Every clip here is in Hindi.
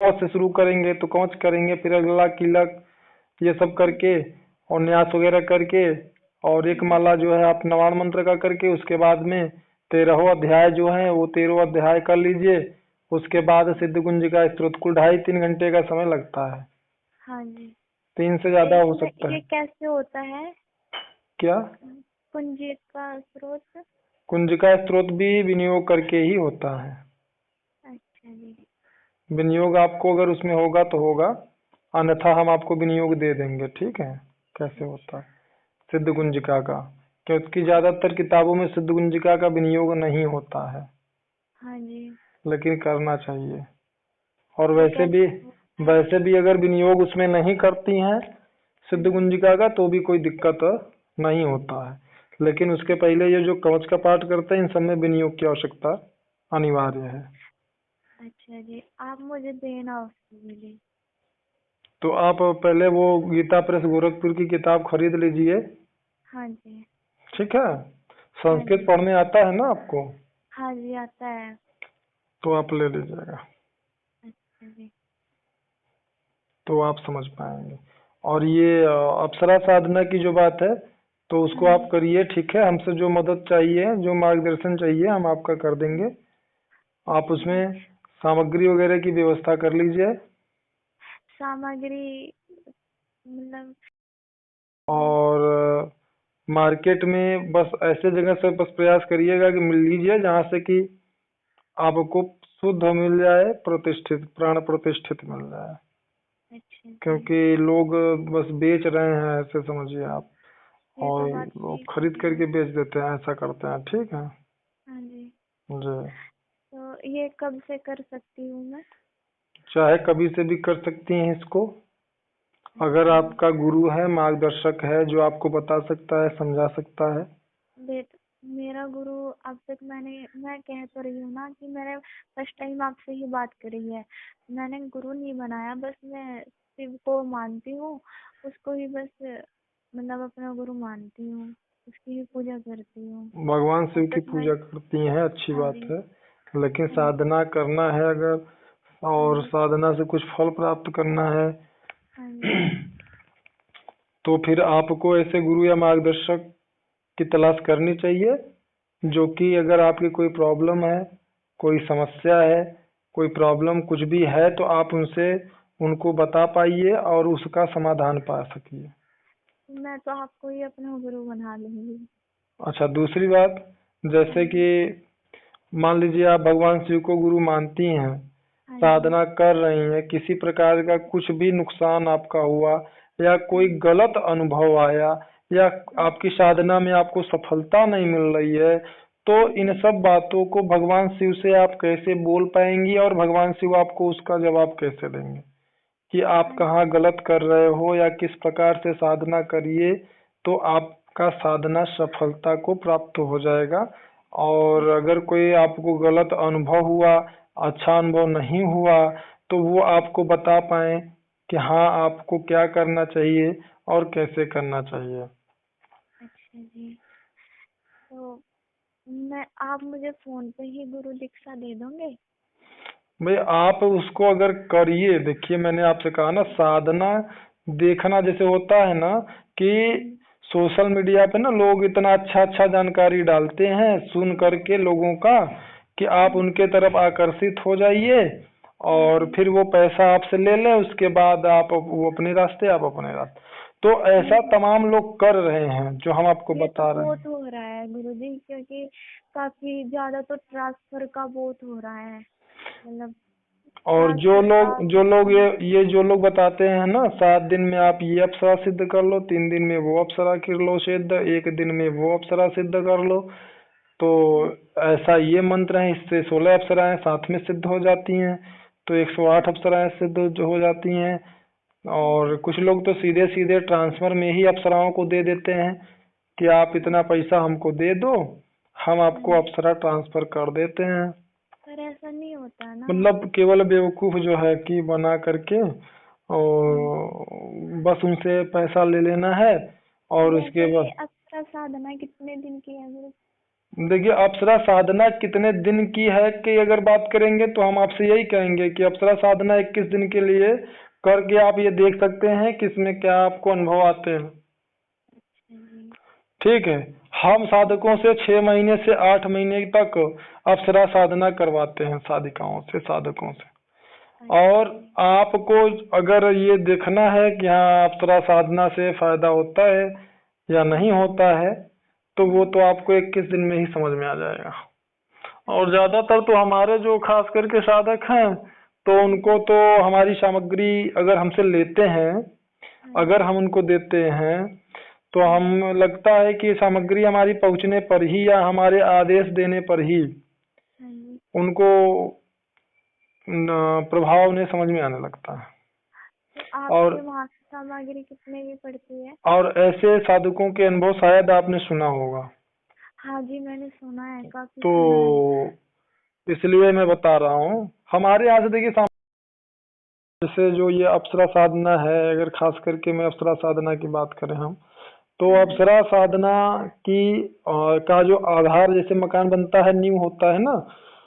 कवच से शुरू करेंगे तो कवच करेंगे, फिर अगला कीलक, ये सब करके और न्यास वगैरह करके और एक माला जो है आप नवान मंत्र का करके उसके बाद में 13वां अध्याय जो है वो 13वां अध्याय कर लीजिए। उसके बाद सिद्ध कुंज का स्त्रोत कुल 2.5-3 घंटे का समय लगता है। हाँ जी। 3 से ज्यादा हो इसमें सकता ये है। कैसे होता है? क्या? कुंजी का स्रोत? कुंज का स्त्रोत भी विनियोग करके ही होता है। अच्छा जी। विनियोग आपको अगर उसमें होगा तो होगा, अन्यथा हम आपको विनियोग दे देंगे। ठीक है, कैसे होता है सिद्ध कुंजिका का, क्योंकि ज्यादातर किताबों में सिद्ध कुंजिका का विनियोग नहीं होता है, हाँ जी। लेकिन करना चाहिए। और वो वैसे भी अगर विनियोग उसमें नहीं करती हैं सिद्ध कुंजिका का तो भी कोई दिक्कत नहीं होता है, लेकिन उसके पहले ये जो कवच का पाठ करते हैं इन सब में विनियोग की आवश्यकता अनिवार्य है। अच्छा जी, आप मुझे देना उसके लिए। तो आप पहले वो गीता प्रेस गोरखपुर की किताब खरीद लीजिए। हाँ जी। ठीक है, हाँ संस्कृत जी। पढ़ने आता है ना आपको? हाँ जी, आता है। तो आप ले लीजिएगा, अच्छा जी। तो आप समझ पाएंगे। और ये अप्सरा साधना की जो बात है तो उसको हाँ आप जी। करिए। ठीक है, हमसे जो मदद चाहिए, जो मार्गदर्शन चाहिए हम आपका कर देंगे। आप अच्छा जी। उसमें सामग्री वगैरह की व्यवस्था कर लीजिए। सामग्री मतलब? और मार्केट में बस ऐसे जगह से बस प्रयास करिएगा कि मिल लीजिए जहाँ से कि आपको शुद्ध मिल जाए, प्रतिष्ठित, प्राण प्रतिष्ठित मिल जाए। अच्छा जी, क्योंकि लोग बस बेच रहे हैं, ऐसे समझिए आप, ये तो और बात लोग ठीक खरीद है। करके बेच देते हैं, ऐसा करते हैं। ठीक है हाँ जी। जी, तो ये कब से कर सकती हूँ मैं? चाहे कभी से भी कर सकती हैं इसको। अगर अच्छा जी। आपका गुरु है, मार्गदर्शक है जो आपको बता सकता है, समझा सकता है। बेट मेरा गुरु, अब तक मैं कह तो रही हूँ ना कि मैंने फर्स्ट टाइम आपसे ही बात करी है। मैंने गुरु नहीं बनाया, बस मैं शिव को मानती हूँ। उसको ही बस मतलब अपना गुरु मानती हूँ। उसकी ही पूजा करती हूँ। भगवान अब शिव की तक मैं। पूजा करती हैं, अच्छी हाँ बात जी। है। लेकिन हाँ जी। साधना करना है अगर, हाँ और जी। साधना से कुछ फल प्राप्त करना है हाँ जी। तो फिर आपको ऐसे गुरु या मार्गदर्शक की तलाश करनी चाहिए, जो कि अगर आपकी कोई प्रॉब्लम है, कोई समस्या है, कोई प्रॉब्लम कुछ भी है तो आप उनसे उनको बता पाइए और उसका समाधान पा सकिए। मैं तो आपको ही अपना गुरु बना लूंगी। अच्छा, दूसरी बात, हाँ जैसे जी। कि मान लीजिए आप भगवान शिव को गुरु मानती हैं, हाँ जी। साधना कर रही हैं, किसी प्रकार का कुछ भी नुकसान आपका हुआ या हाँ कोई जी। गलत अनुभव आया या हाँ आपकी साधना में आपको सफलता नहीं मिल रही है, तो हाँ इन जी। सब बातों को भगवान शिव से आप कैसे बोल पाएंगी और भगवान शिव आपको उसका जवाब कैसे देंगे कि आप हाँ कहाँ गलत कर रहे हो या किस प्रकार से साधना करिए तो आपका साधना सफलता को प्राप्त हो जाएगा। और अगर कोई आपको गलत अनुभव हुआ, अच्छा अनुभव नहीं हुआ, तो वो आपको बता पाए कि हाँ आपको क्या करना चाहिए और कैसे करना चाहिए। अच्छा जी। तो मैं आप मुझे फोन पे ही गुरु दीक्षा दे दोगे? भाई आप उसको अगर करिए, देखिए मैंने आपसे कहा ना, साधना देखना जैसे होता है ना कि हम्म। सोशल मीडिया पे ना लोग इतना अच्छा अच्छा जानकारी डालते हैं सुन करके लोगों का कि आप हाँ उनके तरफ आकर्षित हो जाइए हाँ और जी। फिर वो पैसा आपसे ले लें, उसके बाद आप वो अपने रास्ते, आप अपने रास्ते। तो ये ऐसा तमाम लोग कर रहे हैं जो हम आपको ये तो बता रहे बहुत हैं। हो रहा है गुरुजी, क्योंकि काफी ज्यादा तो ट्रांसफर का बहुत हो रहा है। मतलब और ट्रांसफर का। जो लोग हाँ। ये जो लोग बताते हैं ना, 7 दिन में आप ये अप्सरा सिद्ध कर लो, 3 दिन में वो अप्सरा कर लो सिद्ध, 1 दिन में वो अप्सरा सिद्ध कर लो, तो ऐसा ये मंत्र है, इससे 16 अप्सराएं साथ में सिद्ध हो जाती हैं, तो 108 अप्सराएं सिद्ध जो हो जाती हैं। और कुछ लोग तो सीधे सीधे ट्रांसफर में ही अप्सराओं को दे देते हैं कि आप इतना पैसा हमको दे दो, हम हाँ आपको जी। अप्सरा ट्रांसफर कर देते हैं। पर ऐसा नहीं होता ना। मतलब केवल बेवकूफ जो है कि बना करके हाँ। और बस उनसे पैसा ले लेना है और उसके वैसे ये बाद अक्षरा साधना कितने दिन की है गुरु? देखिए, अप्सरा साधना कितने दिन की है कि अगर बात करेंगे तो हम आपसे यही कहेंगे कि अप्सरा साधना 21 दिन के लिए करके आप ये देख सकते हैं कि इसमें क्या आपको अनुभव आते हैं। जी। ठीक है। हम साधकों से 6 महीने से 8 महीने तक अप्सरा साधना करवाते हैं, साधिकाओं से, साधकों से। और अच्छा। आपको अगर ये देखना है कि हाँ अप्सरा साधना से फायदा होता है या नहीं होता है, तो वो तो आपको 21 दिन में ही समझ में आ जाएगा। और ज्यादातर तो हमारे जो खास करके साधक हैं, तो उनको तो हमारी सामग्री अगर हमसे लेते हैं, हाँ अगर जी। हम उनको देते हैं, तो हाँ जी। हम लगता है कि सामग्री हमारी पहुंचने पर ही या हमारे आदेश देने पर ही हाँ जी। उनको प्रभाव उन्हें समझ में आने लगता है। तो और आपके वहाँ की सामग्री कितने की पड़ती है? और ऐसे साधकों के अनुभव शायद आपने सुना होगा, हाँ जी, मैंने सुना है, काफी तो सुना है। इसलिए मैं बता रहा हूँ। हमारे यहाँ से देखिए, जैसे जो ये अप्सरा साधना है, अगर खास करके मैं अप्सरा साधना की बात करें हम, तो हाँ जी। अप्सरा साधना की का जो आधार, जैसे मकान बनता है, नींव होता है ना,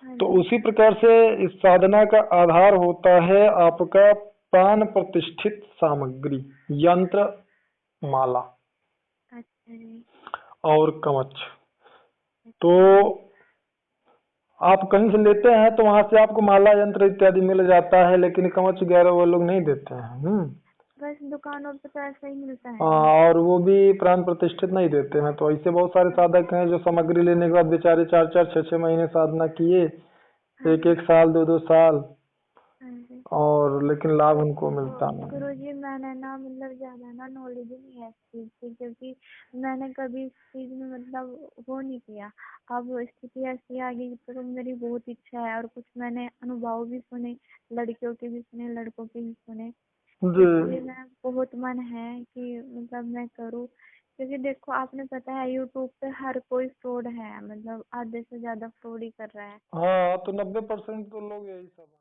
हाँ तो जी। उसी प्रकार से इस साधना का आधार होता है आपका प्राण प्रतिष्ठित सामग्री, यंत्र, माला अच्छा जी। और कवच। तो अच्छा जी। आप कहीं से लेते हैं तो वहां से आपको माला, यंत्र इत्यादि मिल जाता है, लेकिन कवच वगैरह वो लोग नहीं देते हैं। बस दुकानों पे तो ऐसा ही मिलता है हाँ, जी। और वो भी प्राण प्रतिष्ठित नहीं देते हैं। तो ऐसे बहुत सारे हाँ साधक हैं जो सामग्री लेने के बाद बेचारे 4-4 6-6 महीने साधना किए, हाँ एक जी। एक साल, 2-2 साल, हाँ जी। और लेकिन लाभ उनको तो मिलता नहीं। गुरुजी, मैंने ना मतलब ज्यादा ना नॉलेज ही नहीं है इस चीज की, क्योंकि मैंने कभी इस चीज में मतलब वो नहीं किया। अब स्थिति ऐसी आ गई तो मेरी बहुत इच्छा है, और कुछ मैंने अनुभव भी सुने, लड़कियों के भी सुने, लड़कों के भी सुने। जी। इसलिए मैं बहुत मन है कि मतलब मैं करूँ, क्योंकि देखो आपने पता है यूट्यूब पे हर कोई फ्रॉड है, मतलब आधे से ज्यादा फ्रॉड ही कर रहा है। हाँ, तो 90% तो लोग यही सब